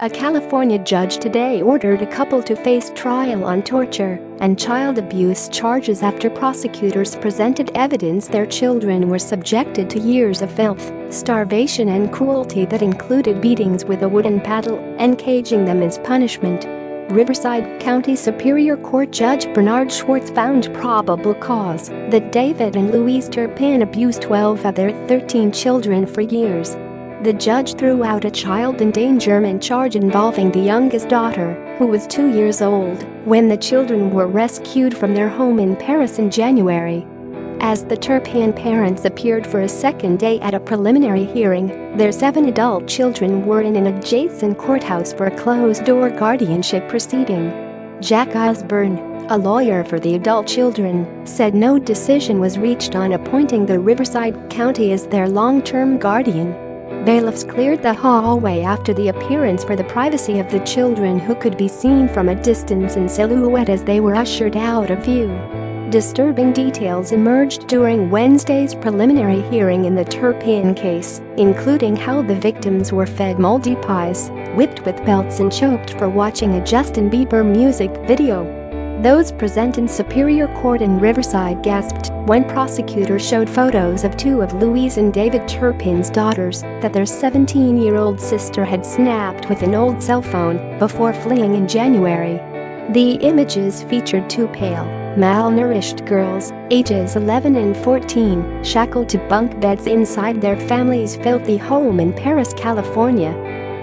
A California judge today ordered a couple to face trial on torture and child abuse charges after prosecutors presented evidence their children were subjected to years of filth, starvation and cruelty that included beatings with a wooden paddle and caging them as punishment. Riverside County Superior Court Judge Bernard Schwartz found probable cause that David and Louise Turpin abused 12 of their 13 children for years. The judge threw out a child endangerment charge involving the youngest daughter, who was 2 years old, when the children were rescued from their home in Perris in January. As the Turpin parents appeared for a second day at a preliminary hearing, their 7 adult children were in an adjacent courthouse for a closed-door guardianship proceeding. Jack Osborn, a lawyer for the adult children, said no decision was reached on appointing the Riverside County as their long-term guardian. Bailiffs cleared the hallway after the appearance for the privacy of the children, who could be seen from a distance in silhouette as they were ushered out of view. Disturbing details emerged during Wednesday's preliminary hearing in the Turpin case, including how the victims were fed moldy pies, whipped with belts and choked for watching a Justin Bieber music video. Those present in Superior Court in Riverside gasped when prosecutors showed photos of 2 of Louise and David Turpin's daughters that their 17-year-old sister had snapped with an old cell phone before fleeing in January. The images featured 2 pale, malnourished girls, ages 11 and 14, shackled to bunk beds inside their family's filthy home in Perris, California.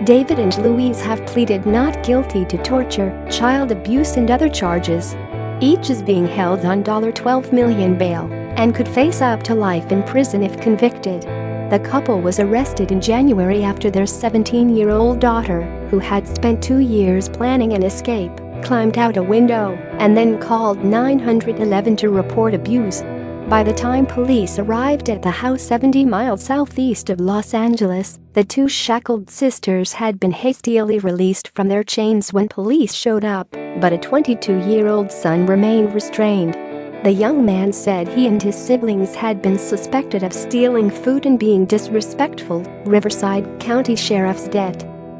David and Louise have pleaded not guilty to torture, child abuse and other charges. Each is being held on $12 million bail and could face up to life in prison if convicted. The couple was arrested in January after their 17-year-old daughter, who had spent 2 years planning an escape, climbed out a window and then called 911 to report abuse. By the time police arrived at the house 70 miles southeast of Los Angeles, the 2 shackled sisters had been hastily released from their chains when police showed up, but a 22-year-old son remained restrained. The young man said he and his siblings had been suspected of stealing food and being disrespectful, Riverside County Sheriff's-De.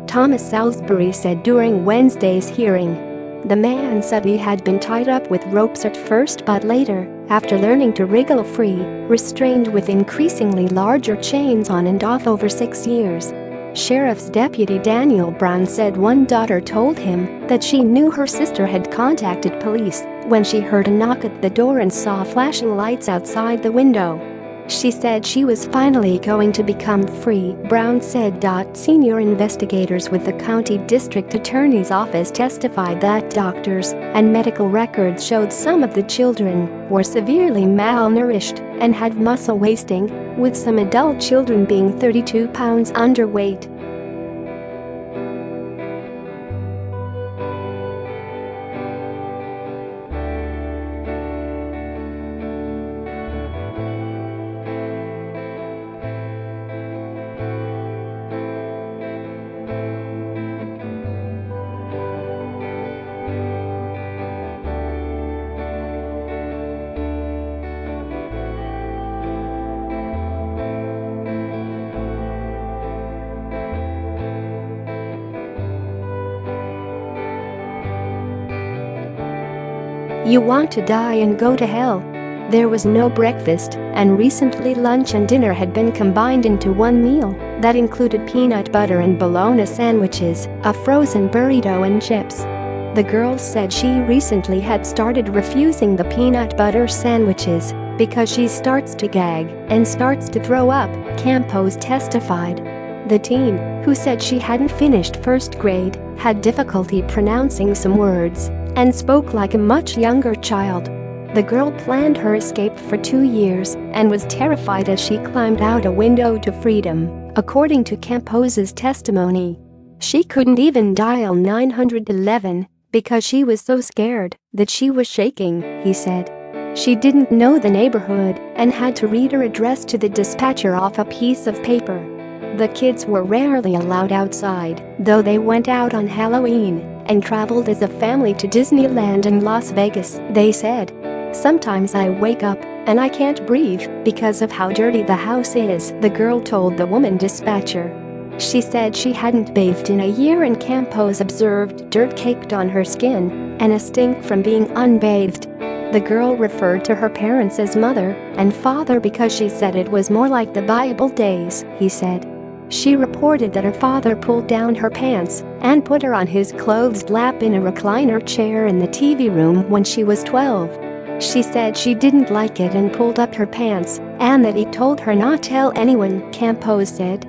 Thomas Salisbury said during Wednesday's hearing. The man said he had been tied up with ropes at first, but later, after learning to wriggle free, restrained with increasingly larger chains on and off over 6 years. Sheriff's Deputy Daniel Brown said one daughter told him that she knew her sister had contacted police when she heard a knock at the door and saw flashing lights outside the window. She said she was finally going to become free, Brown said. Senior investigators with the county district attorney's office testified that doctors and medical records showed some of the children were severely malnourished and had muscle wasting, with some adult children being 32 pounds underweight. You want to die and go to hell? There was no breakfast, and recently lunch and dinner had been combined into one meal that included peanut butter and bologna sandwiches, a frozen burrito and chips. The girl said she recently had started refusing the peanut butter sandwiches because she starts to gag and starts to throw up, Campos testified. The teen, who said she hadn't finished first grade, had difficulty pronouncing some words and spoke like a much younger child. The girl planned her escape for 2 years and was terrified as she climbed out a window to freedom, according to Campos's testimony. She couldn't even dial 911 because she was so scared that she was shaking, he said. She didn't know the neighborhood and had to read her address to the dispatcher off a piece of paper. The kids were rarely allowed outside, though they went out on Halloween and traveled as a family to Disneyland and Las Vegas, they said. Sometimes I wake up and I can't breathe because of how dirty the house is, the girl told the woman dispatcher. She said she hadn't bathed in a year and Campos observed dirt caked on her skin and a stink from being unbathed. The girl referred to her parents as mother and father because she said it was more like the Bible days, he said. She reported that her father pulled down her pants and put her on his clothed lap in a recliner chair in the TV room when she was 12. She said she didn't like it and pulled up her pants and that he told her not to tell anyone, Campos said.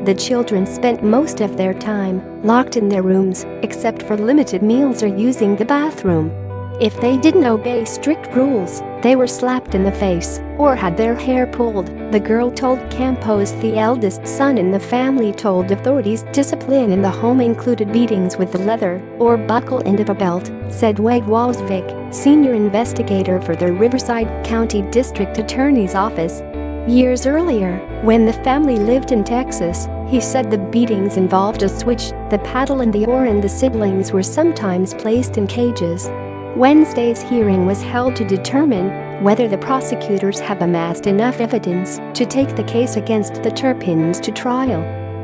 The children spent most of their time locked in their rooms, except for limited meals or using the bathroom. If they didn't obey strict rules, they were slapped in the face or had their hair pulled, the girl told Campos. The eldest son in the family told authorities discipline in the home included beatings with the leather or buckle end of a belt, said Wade Walsvik, senior investigator for the Riverside County District Attorney's Office. Years earlier, when the family lived in Texas, he said the beatings involved a switch, the paddle and the oar, and the siblings were sometimes placed in cages. Wednesday's hearing was held to determine whether the prosecutors have amassed enough evidence to take the case against the Turpins to trial.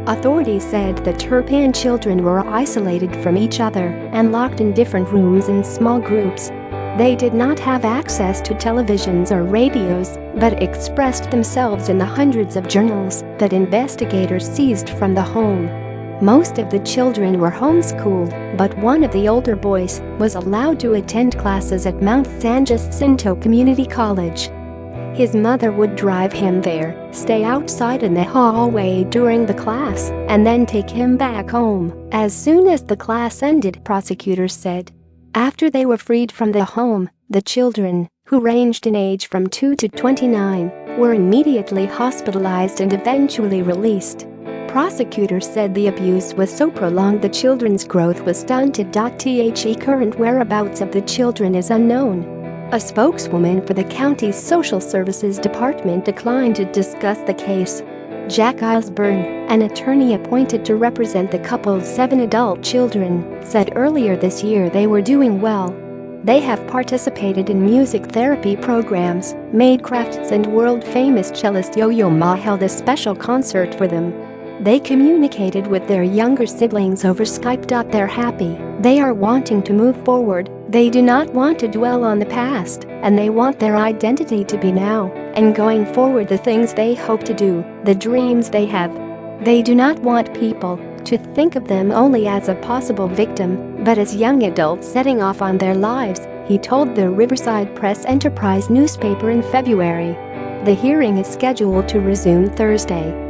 Authorities said the Turpin children were isolated from each other and locked in different rooms in small groups. They did not have access to televisions or radios, but expressed themselves in the hundreds of journals that investigators seized from the home. Most of the children were homeschooled, but one of the older boys was allowed to attend classes at Mount San Jacinto Community College. His mother would drive him there, stay outside in the hallway during the class, and then take him back home as soon as the class ended, prosecutors said. After they were freed from the home, the children, who ranged in age from 2 to 29, were immediately hospitalized and eventually released. Prosecutors said the abuse was so prolonged the children's growth was stunted. The current whereabouts of the children is unknown. A spokeswoman for the county's social services department declined to discuss the case. Jack Osborn, an attorney appointed to represent the couple's 7 adult children, said earlier this year they were doing well. They have participated in music therapy programs, made crafts, and world-famous cellist Yo-Yo Ma held a special concert for them. They communicated with their younger siblings over Skype. They're happy, they are wanting to move forward, they do not want to dwell on the past, and they want their identity to be now and going forward, the things they hope to do, the dreams they have. They do not want people to think of them only as a possible victim, but as young adults setting off on their lives, he told the Riverside Press Enterprise newspaper in February. The hearing is scheduled to resume Thursday.